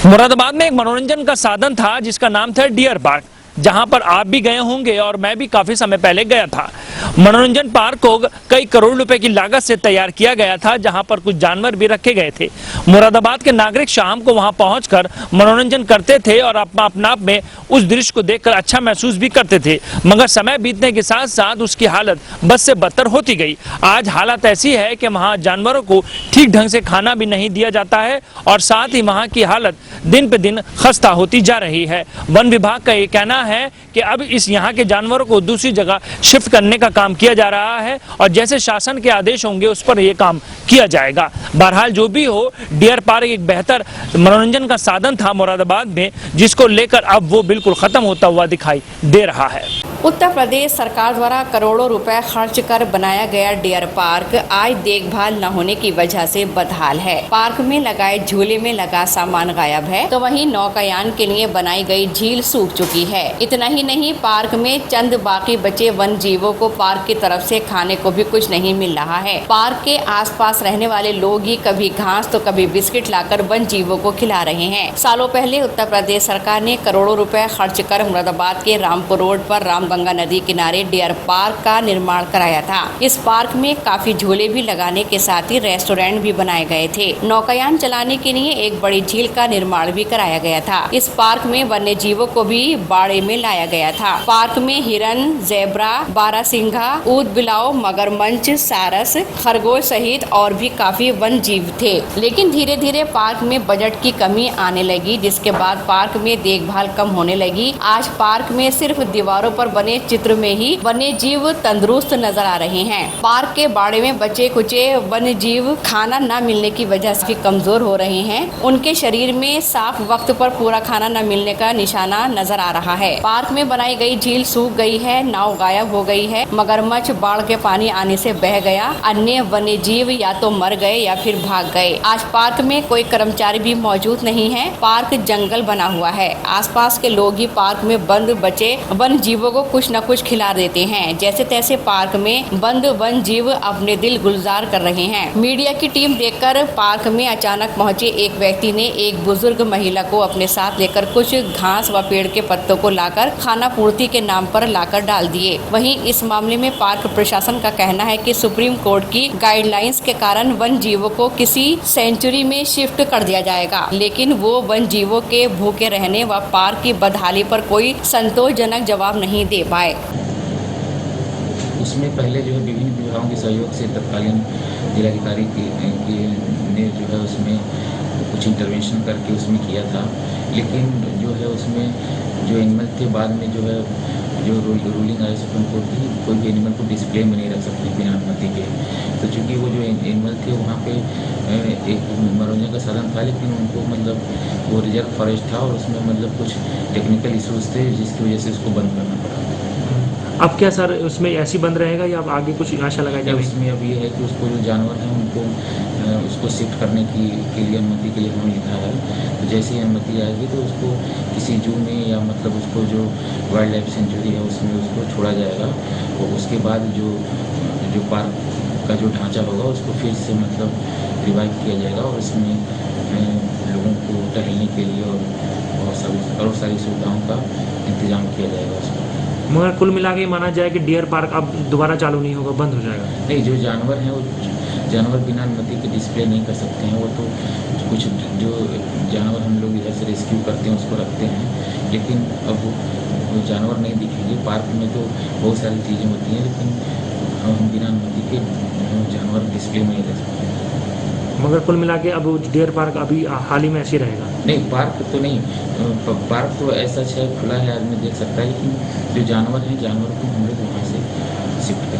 मुरादाबाद में एक मनोरंजन का साधन था जिसका नाम था डियर पार्क, जहां पर आप भी गए होंगे और मैं भी काफी समय पहले गया था। मनोरंजन पार्क को कई करोड़ रुपए की लागत से तैयार किया गया था, जहां पर कुछ जानवर भी रखे गए थे। मुरादाबाद के नागरिक शाम को वहां पहुंचकर मनोरंजन करते थे और अपने आप में उस दृश्य को देखकर अच्छा महसूस भी करते थे, मगर समय बीतने के साथ साथ उसकी हालत बद से बदतर होती गई। आज हालत ऐसी है कि वहां जानवरों को ठीक ढंग से खाना भी नहीं दिया जाता है और साथ ही वहां की हालत दिन पे दिन खस्ता होती जा रही है। वन विभाग का ये कहना है कि अब इस यहाँ के जानवरों को दूसरी जगह शिफ्ट करने का काम किया जा रहा है और जैसे शासन के आदेश होंगे उस पर यह काम किया जाएगा। बहरहाल जो भी हो, डियर पार्क एक बेहतर मनोरंजन का साधन था मुरादाबाद में, जिसको लेकर अब वो बिल्कुल खत्म होता हुआ दिखाई दे रहा है। उत्तर प्रदेश सरकार द्वारा करोड़ों रुपए खर्च कर बनाया गया डियर पार्क आज देखभाल न होने की वजह से बदहाल है। पार्क में लगाए झूले में लगा सामान गायब है, तो वहीं नौकायान के लिए बनाई गई झील सूख चुकी है। इतना ही नहीं, पार्क में चंद बाकी बचे वन जीवों को पार्क की तरफ से खाने को भी कुछ नहीं मिल रहा है। पार्क के आसपास रहने वाले लोग ही कभी घास तो कभी बिस्किट लाकर वन जीवों को खिला रहे हैं। सालों पहले उत्तर प्रदेश सरकार ने करोड़ों रुपए खर्च कर मुरादाबाद के रामपुर रोड पर रामगंगा नदी किनारे डियर पार्क का निर्माण कराया था। इस पार्क में काफी झूले भी लगाने के साथ ही रेस्टोरेंट भी बनाए गए थे। नौकायान चलाने के लिए एक बड़ी झील का निर्माण भी कराया गया था। इस पार्क में वन्य जीवों को भी बाड़े में लाया गया था। पार्क में हिरन, जेब्रा, बारहसिंघा, ऊद बिलाव, मगरमच्छ, सारस, खरगोश सहित और भी काफी वन जीव थे। लेकिन धीरे धीरे पार्क में बजट की कमी आने लगी, जिसके बाद पार्क में देखभाल कम होने लगी। आज पार्क में सिर्फ दीवारों पर बने चित्र में ही वन्य जीव तंदुरुस्त नजर आ रहे हैं। पार्क के बाड़े में बचे कुचे वन्य जीव खाना न मिलने की वजह से कमजोर हो रहे हैं। उनके शरीर में साफ वक्त पर पूरा खाना न मिलने का निशाना नजर आ रहा है। पार्क में बनाई गई झील सूख गई है, नाव गायब हो गई है, मगरमच्छ बाढ़ के पानी आने से बह गया, अन्य वन्य जीव या तो मर गए या फिर भाग गए। आज पार्क में कोई कर्मचारी भी मौजूद नहीं है। पार्क जंगल बना हुआ है। आसपास के लोग ही पार्क में बंद बचे वन जीवों को कुछ न कुछ खिला देते हैं। जैसे तैसे पार्क में बंद वन जीव अपने दिल गुलजार कर रहे हैं। मीडिया की टीम देखकर पार्क में अचानक पहुंचे एक व्यक्ति ने एक बुजुर्ग महिला को अपने साथ लेकर कुछ घास व पेड़ के पत्तों को लाकर खाना पूर्ति के नाम पर लाकर डाल दिए। वहीं इस मामले में पार्क प्रशासन का कहना है कि सुप्रीम कोर्ट की गाइडलाइंस के कारण वन जीवों को किसी सेंचुरी में शिफ्ट कर दिया जाएगा, लेकिन वो वन जीवों के भूखे रहने व पार्क की बदहाली पर कोई संतोषजनक जवाब नहीं दे पाए। उसमें पहले जो है विभिन्न विभागों के सहयोग से तत्कालीन जिलाधिकारी ने जो है उसमें कुछ इंटरवेंशन करके उसमें किया था, लेकिन जो है उसमें जो एनिमल थे बाद में जो है जो रूलिंग आई सुप्रीम कोर्ट की, कोई भी एनिमल को डिस्प्ले में नहीं रख सकते बिना अनुमति के। तो चूँकि वो जो एनिमल थे वहाँ पे एक मनोरंजन का साधन था, लेकिन उनको मतलब वो रिजर्व फॉरेस्ट था और उसमें मतलब कुछ टेक्निकल इशूज़ थे जिसकी वजह से उसको बंद करना पड़ा। अब क्या सर उसमें ऐसी बंद रहेगा या अब आगे कुछ आशा लगाई जाएगी? उसमें अब ये है कि उसको जो जानवर हैं उनको उसको शिफ्ट करने के लिए अनुमति के लिए हमें लिखा है। तो जैसे ही अनुमति आएगी तो उसको किसी जू में या मतलब उसको जो वाइल्ड लाइफ सेंचुरी है उसमें उसको छोड़ा जाएगा और उसके बाद जो पार्क का जो ढांचा होगा उसको फिर से मतलब रिवाइव किया जाएगा और इसमें लोगों को टहलने के लिए और सारी सुविधाओं का इंतजाम किया जाएगा उसमें। मगर कुल मिला के माना जाए कि डियर पार्क अब दोबारा चालू नहीं होगा, बंद हो जाएगा? नहीं, जो जानवर हैं वो जानवर बिना अनुमति के डिस्प्ले नहीं कर सकते हैं। वो तो कुछ जो जानवर हम लोग इधर से रेस्क्यू करते हैं उसको रखते हैं, लेकिन अब वो जानवर नहीं दिखेंगे। पार्क में तो बहुत सारी चीज़ें होती हैं, लेकिन हम बिना अनुमति के जानवर डिस्प्ले में नहीं रख सकते। मगर कुल मिला के अब डियर पार्क अभी हाल ही में ऐसे रहेगा? नहीं, पार्क तो नहीं, पार्क तो ऐसा है खुला है, आदमी देख सकता है, लेकिन जो जानवर हैं जानवर को हम लोग वहाँ से शिफ्ट करें।